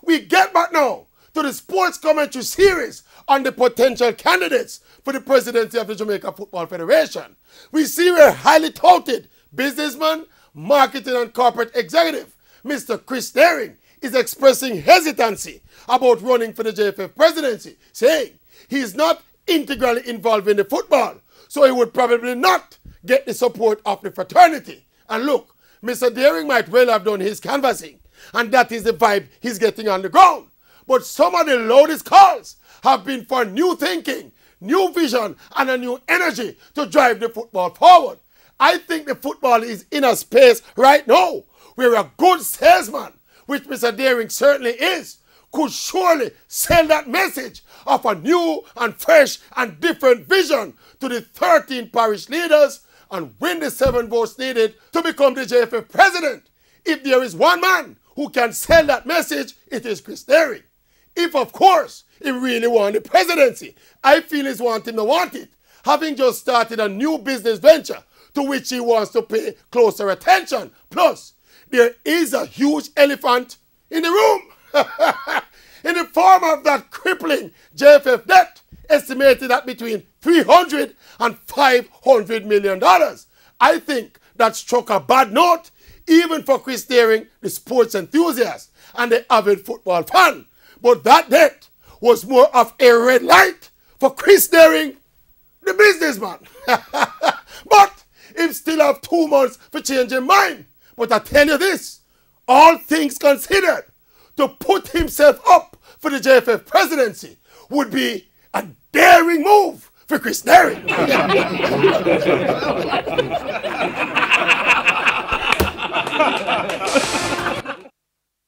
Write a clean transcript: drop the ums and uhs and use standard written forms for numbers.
We get back now to the sports commentary series on the potential candidates for the presidency of the Jamaica Football Federation. We see a highly touted businessman, marketing and corporate executive, Mr. Chris Daring, is expressing hesitancy about running for the JFF presidency, saying he is not integrally involved in the football, so he would probably not get the support of the fraternity. And look, Mr. Daring might well have done his canvassing, and that is the vibe he's getting on the ground. But some of the loudest calls have been for new thinking, new vision, and a new energy to drive the football forward. I think the football is in a space right now where a good salesman, which Mr. Daring certainly is, could surely sell that message of a new and fresh and different vision to the 13 parish leaders and win the 7 votes needed to become the JFF president. If there is one man who can sell that message, it is Chris Daring. If, of course, he really wants the presidency, I feel he's wanting to want it, having just started a new business venture to which he wants to pay closer attention. Plus, there is a huge elephant in the room in the form of that crippling JFF debt, estimated at between $300 and $500 million. I think that struck a bad note even for Chris Daring, the sports enthusiast and the avid football fan. But that debt was more of a red light for Chris Daring, the businessman. But he still have 2 months for change his mind. But I tell you this, all things considered, to put himself up for the JFF presidency would be a daring move for Chris Daring.